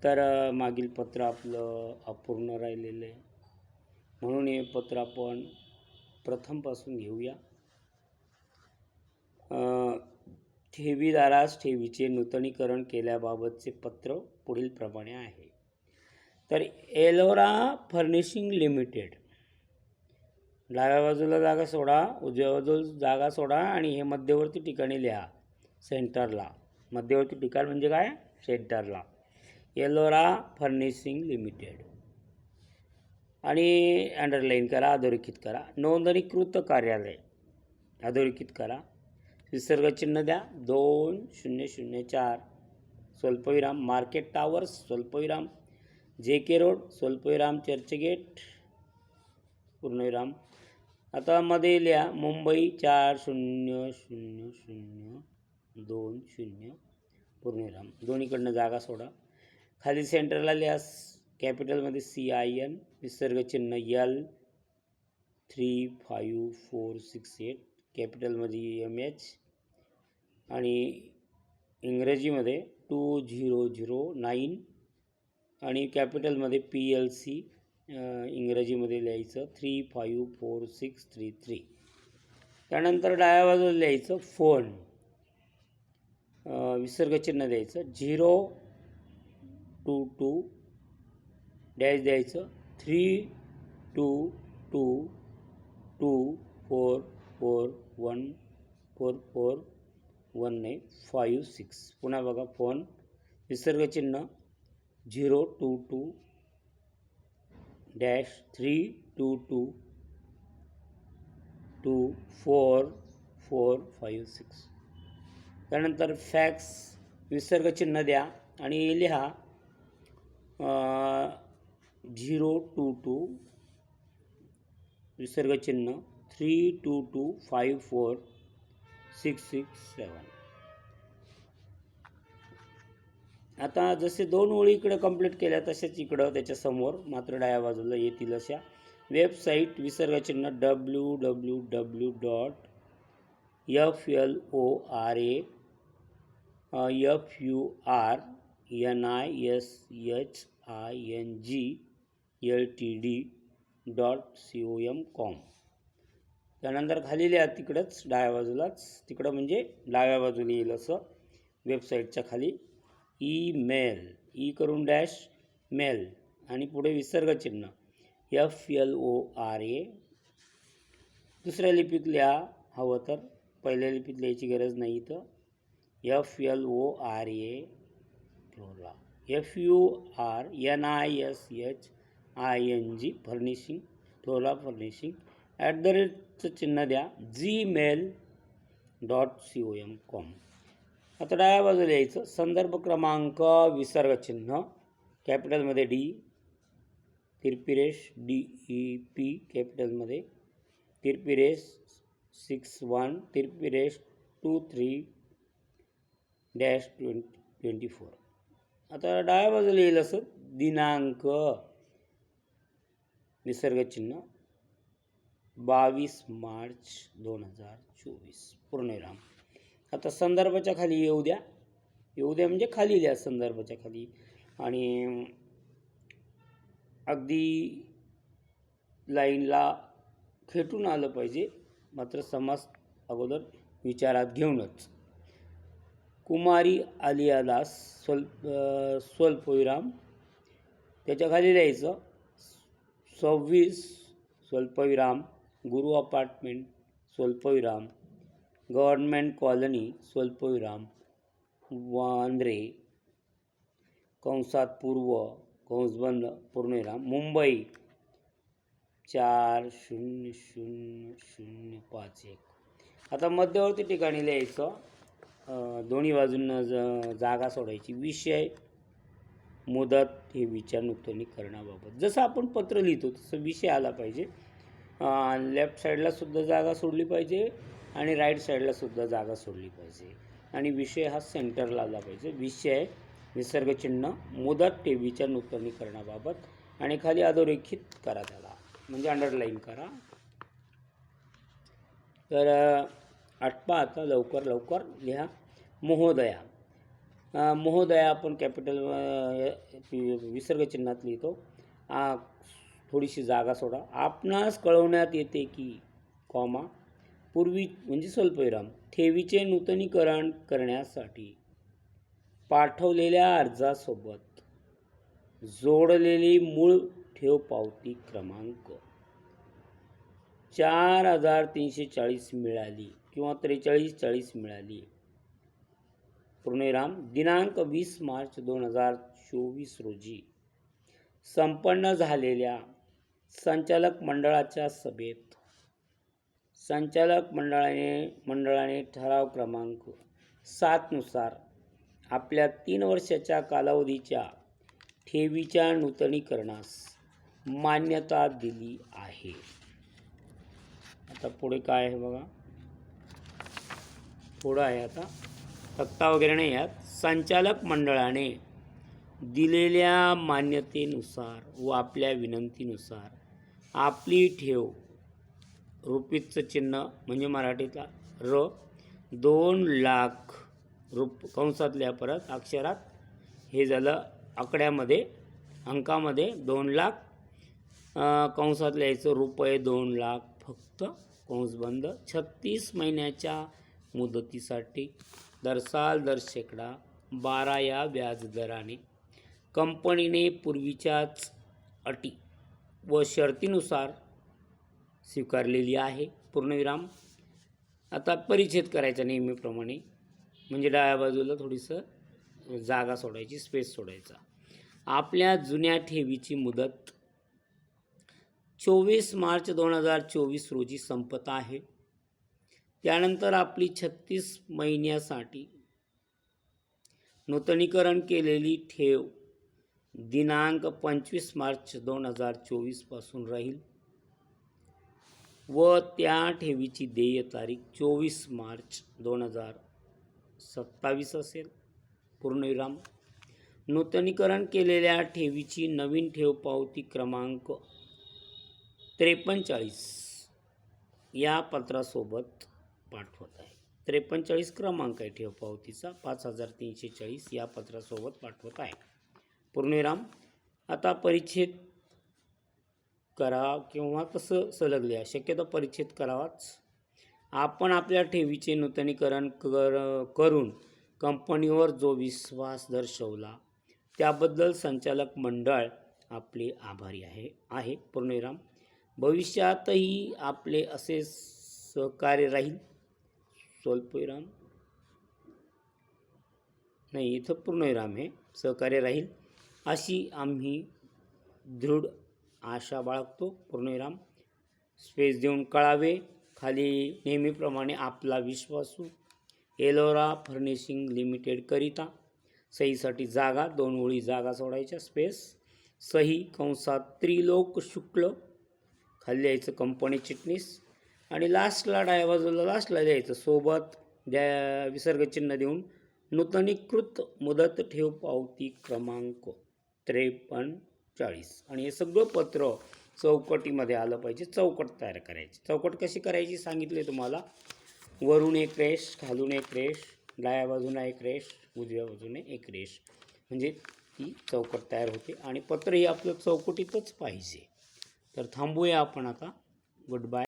तर मागील पत्र आपलं अपूर्ण राहिलेलं आहे, म्हणून हे पत्र आपण प्रथमपासून घेऊया. ठेवीदारास ठेवीचे नूतनीकरण केल्याबाबतचे पत्र पुढील प्रमाणे आहे. तर एलोरा फर्निशिंग लिमिटेड, डाव्या बाजूला जागा सोडा, उजव्या बाजूला जागा सोडा आणि हे मध्यवर्ती ठिकाणी लिहा सेंटरला. मध्यवर्ती ठिकाण म्हणजे काय? सेंटरला. एलोरा फर्निशिंग लिमिटेड आणि अंडरलाईन करा, अधोरेखित करा. नोंदणीकृत कार्यालय अधोरेखित करा. विसर्गचिन्ह द्या 2004 स्वल्पविराम मार्केट टावर्स स्वल्पविराम JK रोड स्वल्पविराम चर्चगेट पूर्णविराम. आता मध्ये लिहा मुंबई 400020 पूर्णविराम. दोन्हीकडनं जागा सोडा. खाली सेंटरला लिहा कॅपिटलमध्ये CIN विसर्गचिन्ह L 35468 कॅपिटलमध्ये MH आणि इंग्रजीमध्ये 2009 आणि कॅपिटलमध्ये PLC इंग्रजीमध्ये लिहायचं 354633. त्यानंतर डाव्या बाजूला लिहायचं फोन, विसर्गचिन्ह द्यायचं 022 डॅश द्यायचं 32222441441956. पुन्हा बघा फोन, विसर्गचिन्ह 022 डॅश 32224456. त्यानंतर फॅक्स, विसर्गचिन्ह द्या आणि लिहा 022 विसर्गचिन्ह 32254667. आता जसे दोन ओळी इकडे कंप्लीट केल्या तसेच इकडं त्याच्यासमोर मात्र डाव्या बाजूला येतील अशा वेबसाईट, विसर्गचिन्ह www.FLORAYFURNISHINGLTD.com. त्यानंतर खाली लिहा तिकडंच डाव्या बाजूलाच, तिकडं म्हणजे डाव्या बाजूला येईल असं वेबसाईटच्या खाली ईमेल, ई करून डॅश मेल आणि पुढे विसर्गचिन्ह FLORA. दुसऱ्या लिपीत लिहा हवं तर, पहिल्या लिपीत लिहायची गरज नाही. तर FLORA flora FURNISHING furnishing flora furnishing @ चिन्ह द्या gmail.com. आता डाव्या बाजूला यायचं संदर्भ क्रमांक विसर्गचिन्ह कॅपिटलमध्ये D तिरपिरेष DEP कॅपिटलमध्ये तिरपिरेष 61 तिरपिरेष 23-24. आता डाव्या बाजूला येईल असं दिनांक, विसर्गचिन्ह 22 मार्च 2024 पूर्णविराम. आता संदर्भाच्या खाली येऊ द्या म्हणजे खाली लिहा संदर्भाच्या खाली. आणि अगदी लाईनला खेटून आलं पाहिजे, मात्र समास अगोदर विचारात घेऊनच. कुमारी आलिया दास स्वल्पविराम, त्याच्या खाली लिहायचं 26 स्वल्पविराम गुरु अपार्टमेंट स्वल्पविराम गव्हर्नमेंट कॉलनी स्वल्पविराम वांद्रे कंसात पूर्व कंसबंद पूर्णविराम मुंबई 400051. आता मध्यवर्ती ठिकाणी लिहायचं, दोन्ही बाजूंना जागा सोडायची. विषय मुदत हे विचार नूतनीकरणाबाबत. जसं आपण पत्र लिहितो तसं विषय आला पाहिजे. लेफ्ट साईडला सुद्धा जागा सोडली पाहिजे आणि राईट साईडला सुद्धा जागा सोडली पाहिजे आणि विषय हा सेंटरला आला पाहिजे. विषय विसर्गचिन्ह मुदत ठेवीच्या नूतनीकरणाबाबत आणि खाली अधोरेखित करा त्याला, म्हणजे अंडरलाईन करा. तर आठवा आता लवकर लिहा. महोदया, महोदया आपण कॅपिटल विसर्ग चिन्हात लिहितो. थोडीशी जागा सोडा. आपणास कळवण्यात येते की कॉमा पूर्वी म्हणजे स्वल्पविराम ठेवीचे नूतनीकरण करण्यासाठी पाठवलेल्या अर्जासोबत जोडलेली मूळ ठेव पावती क्रमांक 4340 मिळाली किंवा 4340 मिळाली. पूर्णविराम दिनांक 20 मार्च 2024 रोजी संपन्न झालेल्या संचालक मंडळाच्या सभेत संचालक मंडळाने ठराव क्रमांक 7 नुसार आपल्या 3 वर्षाच्या कालावधीच्या ठेवीच्या नूतनीकरणास मान्यता दिली आहे. आता पुढे काय आहे बघा, पुढं आहे आता तक्ता वगैरे नाही यात. संचालक मंडळाने दिलेल्या मान्यतेनुसार व आपल्या विनंतीनुसार आपली ठेव रुपीचं चिन्ह म्हणजे मराठीतला र 2,00,000 कंसातल्या परत अक्षरात हे झालं आकड्यामध्ये अंकामध्ये 2,00,000 कंसात लिहायचं रुपये 2,00,000 फक्त कंस बंद 36 महिन्याच्या मुदतीसाठी दर साल दर शेकडा 12 या व्याजदराने कंपनीने पूर्वीच्याच अटी व शर्तीनुसार स्वीकारलेली आहे. पूर्णविराम. आता परिच्छेद करायचा नेहमीप्रमाणे म्हणजे डाव्या बाजूला थोडीसं जागा सोडायची, स्पेस सोडायचा. आपल्या जुन्या ठेवीची मुदत 24 मार्च 2024 रोजी संपत आहे. त्यानंतर आपली 36 महिन्यासाठी नूतनीकरण केलेली ठेव दिनांक 25 मार्च 2024 पासून राहील व त्या ठेवीची देय तारीख 24 मार्च 2027 असेल. पूर्णविराम. नूतनीकरण केलेल्या ठेवीची नवीन ठेव पावती क्रमांक 4340 या पत्रासोबत पाठवत आहे. 4340 क्रमांक आहे ठेव पावतीचा, 5340 या पत्रासोबत पाठवत आहे. पूर्णविराम. आता परिच्छेद करा किंवा तसं सलग लिहा, शक्यतो परिच्छेद करावाच. आपण आपल्या ठेवीचे नूतनीकरण करून कंपनीवर जो विश्वास दर्शवला त्याबद्दल संचालक मंडळ आपले आभारी आहे. पूर्णविराम. भविष्यातही आपले असे सहकार्य राहील. स्वल्पविराम नाही, इथं पूर्णविराम हे सहकार्य राहील अशी आम्ही दृढ आशा बाळगतो. पूर्णविराम. स्पेस देऊन कळावे. खाली नेहमीप्रमाणे आपला विश्वासू एलोरा फर्निशिंग लिमिटेड करिता सहीसाठी जागा 2 ओळी जागा सोडायच्या, स्पेस सही कंसात त्रिलोक शुक्ल खाली लिहायचं कंपनी चिटणीस आणि लास्टला डाव्या बाजूला लास्टला लिहायचं सोबत विसर्ग चिन्ह देऊन नूतनीकृत मुदत ठेव पावती क्रमांक 4340 आणि हे सगळं पत्र चौकटीमध्ये आलं पाहिजे. चौकट तयार करायची. चौकट कशी करायची सांगितले तुम्हाला. वरून एक रेष, खालून एक रेष, डाव्या बाजूला एक रेष, उजव्या बाजूने एक रेष, म्हणजे ती चौकट तयार होते आणि पत्रही आपलं चौकटीतच पाहिजे. तर थांबूया आपण आता. Good bye.